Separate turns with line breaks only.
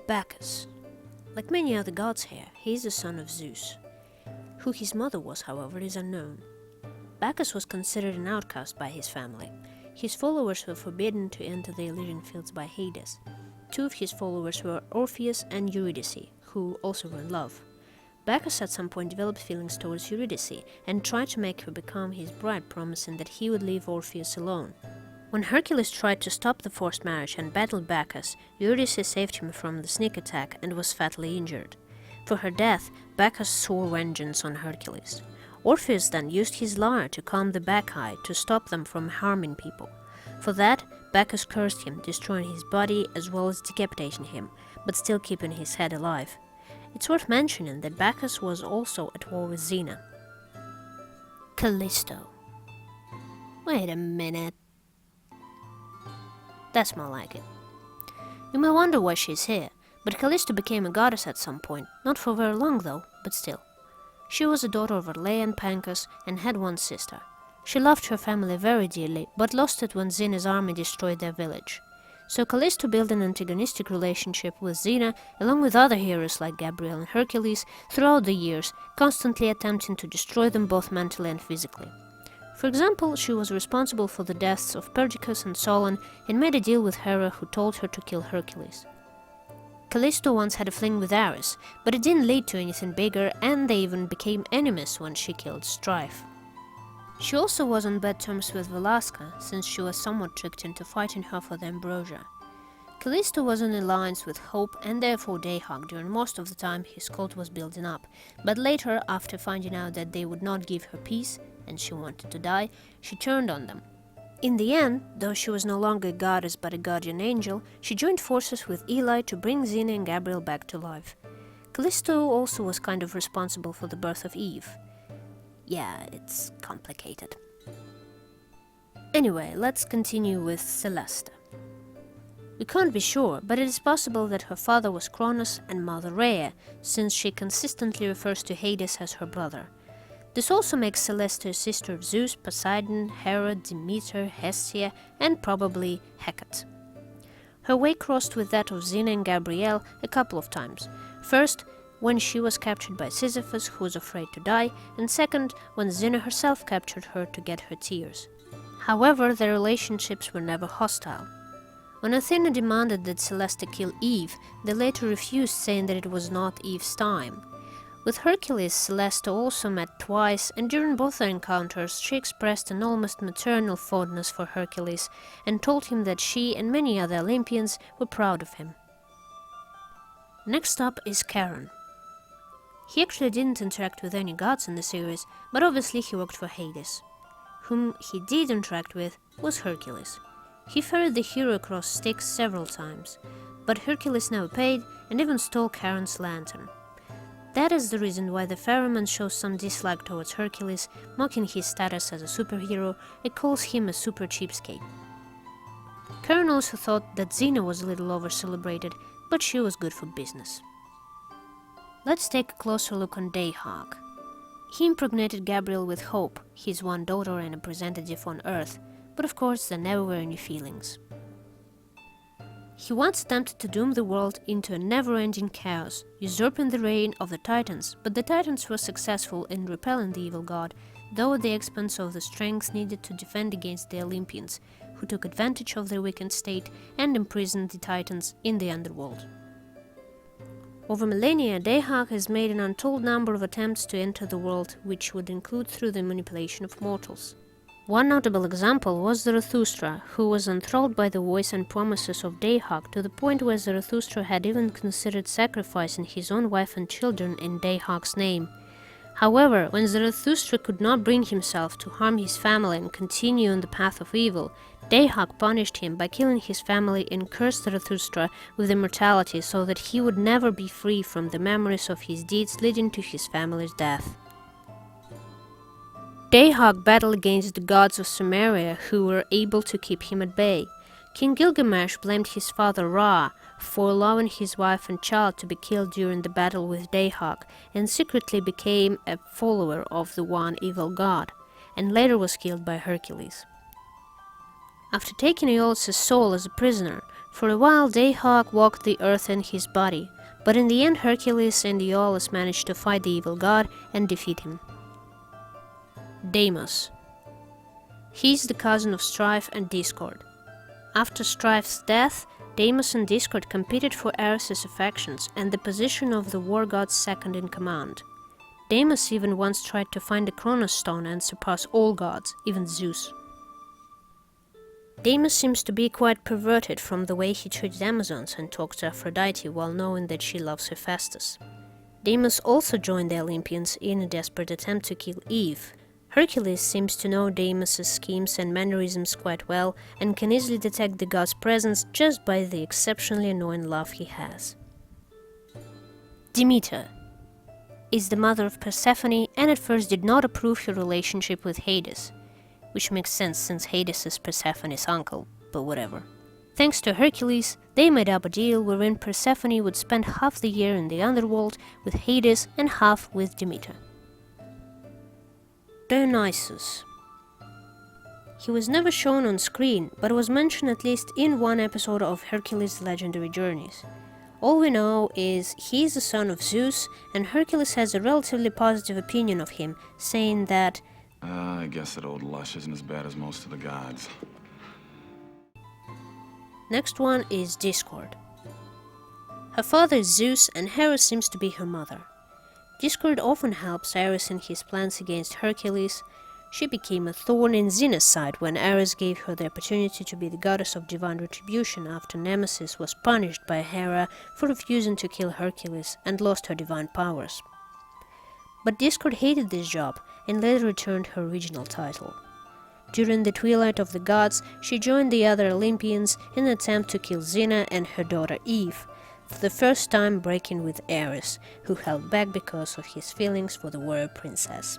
Bacchus. Like many other gods here, he is the son of Zeus. Who his mother was, however, is unknown. Bacchus was considered an outcast by his family. His followers were forbidden to enter the Elysian fields by Hades. Two of his followers were Orpheus and Eurydice, who also were in love. Bacchus at some point developed feelings towards Eurydice and tried to make her become his bride, promising that he would leave Orpheus alone. When Hercules tried to stop the forced marriage and battled Bacchus, Eurydice saved him from the sneak attack and was fatally injured. For her death, Bacchus swore vengeance on Hercules. Orpheus then used his lyre to calm the Bacchae to stop them from harming people. For that, Bacchus cursed him, destroying his body as well as decapitating him, but still keeping his head alive. It's worth mentioning that Bacchus was also at war with Xena. Callisto. Wait a minute. That's more like it. You may wonder why she's here, but Callisto became a goddess at some point, not for very long though, but still. She was a daughter of Arle and Pancus and had one sister. She loved her family very dearly, but lost it when Xena's army destroyed their village. So Callisto built an antagonistic relationship with Xena, along with other heroes like Gabrielle and Hercules, throughout the years, constantly attempting to destroy them both mentally and physically. For example, she was responsible for the deaths of Perdiccas and Solon and made a deal with Hera, who told her to kill Hercules. Callisto once had a fling with Ares, but it didn't lead to anything bigger, and they even became enemies when she killed Strife. She also was on bad terms with Velasca, since she was somewhat tricked into fighting her for the ambrosia. Callisto was in alliance with Hope and therefore Dahak during most of the time his cult was building up, but later, after finding out that they would not give her peace, and she wanted to die, she turned on them. In the end, though she was no longer a goddess but a guardian angel, she joined forces with Eli to bring Xena and Gabrielle back to life. Callisto also was kind of responsible for the birth of Eve. Yeah, it's complicated. Anyway, let's continue with Celesta. We can't be sure, but it is possible that her father was Cronus and mother Rhea, since she consistently refers to Hades as her brother. This also makes Celesta a sister of Zeus, Poseidon, Hera, Demeter, Hestia, and probably Hecate. Her way crossed with that of Xena and Gabrielle a couple of times. First, when she was captured by Sisyphus, who was afraid to die, and second, when Xena herself captured her to get her tears. However, their relationships were never hostile. When Athena demanded that Celesta kill Eve, they later refused, saying that it was not Eve's time. With Hercules, Celesta also met twice, and during both their encounters she expressed an almost maternal fondness for Hercules and told him that she and many other Olympians were proud of him. Next up is Charon. He actually didn't interact with any gods in the series, but obviously he worked for Hades. Whom he did interact with was Hercules. He ferried the hero across Styx several times, but Hercules never paid and even stole Charon's lantern. That is the reason why the ferryman shows some dislike towards Hercules, mocking his status as a superhero, and calls him a super cheapskate. Charon also thought that Xena was a little over-celebrated, but she was good for business. Let's take a closer look on Dahak. He impregnated Gabrielle with Hope, his one daughter and a representative on Earth, but of course there never were any feelings. He once attempted to doom the world into a never-ending chaos, usurping the reign of the Titans, but the Titans were successful in repelling the evil god, though at the expense of the strength needed to defend against the Olympians, who took advantage of their weakened state and imprisoned the Titans in the underworld. Over millennia, Dahak has made an untold number of attempts to enter the world, which would include through the manipulation of mortals. One notable example was Zarathustra, who was enthralled by the voice and promises of Dahak to the point where Zarathustra had even considered sacrificing his own wife and children in Dahak's name. However, when Zarathustra could not bring himself to harm his family and continue on the path of evil, Dahak punished him by killing his family and cursed Zarathustra with immortality so that he would never be free from the memories of his deeds leading to his family's death. Dahak battled against the gods of Sumeria, who were able to keep him at bay. King Gilgamesh blamed his father Ra for allowing his wife and child to be killed during the battle with Dahak, and secretly became a follower of the one evil god, and later was killed by Hercules. After taking Iolaus' soul as a prisoner, For a while, Dahak walked the earth in his body, but in the end Hercules and Iolaus managed to fight the evil god and defeat him. Deimos. He is the cousin of Strife and Discord. After Strife's death, Deimos and Discord competed for Ares' affections and the position of the war god's second in command. Deimos even once tried to find the Kronos stone and surpass all gods, even Zeus. Deimos seems to be quite perverted from the way he treats Amazons and talks to Aphrodite while knowing that she loves Hephaestus. Deimos also joined the Olympians in a desperate attempt to kill Eve. Hercules seems to know Deimos' schemes and mannerisms quite well and can easily detect the god's presence just by the exceptionally annoying laugh he has. Demeter is the mother of Persephone and at first did not approve her relationship with Hades, which makes sense since Hades is Persephone's uncle, but whatever. Thanks to Hercules, they made up a deal wherein Persephone would spend half the year in the underworld with Hades and half with Demeter. Dionysus. He was never shown on screen, but was mentioned at least in one episode of Hercules' Legendary Journeys. All we know is he is the son of Zeus, and Hercules has a relatively positive opinion of him, saying that
I guess that old lush isn't as bad as most of the gods.
Next one is Discord. Her father is Zeus, and Hera seems to be her mother. Discord often helps Ares in his plans against Hercules. She became a thorn in Xena's side when Ares gave her the opportunity to be the goddess of divine retribution after Nemesis was punished by Hera for refusing to kill Hercules and lost her divine powers. But Discord hated this job and later returned her original title. During the Twilight of the Gods, she joined the other Olympians in an attempt to kill Xena and her daughter Eve, for the first time breaking with Ares, who held back because of his feelings for the warrior princess.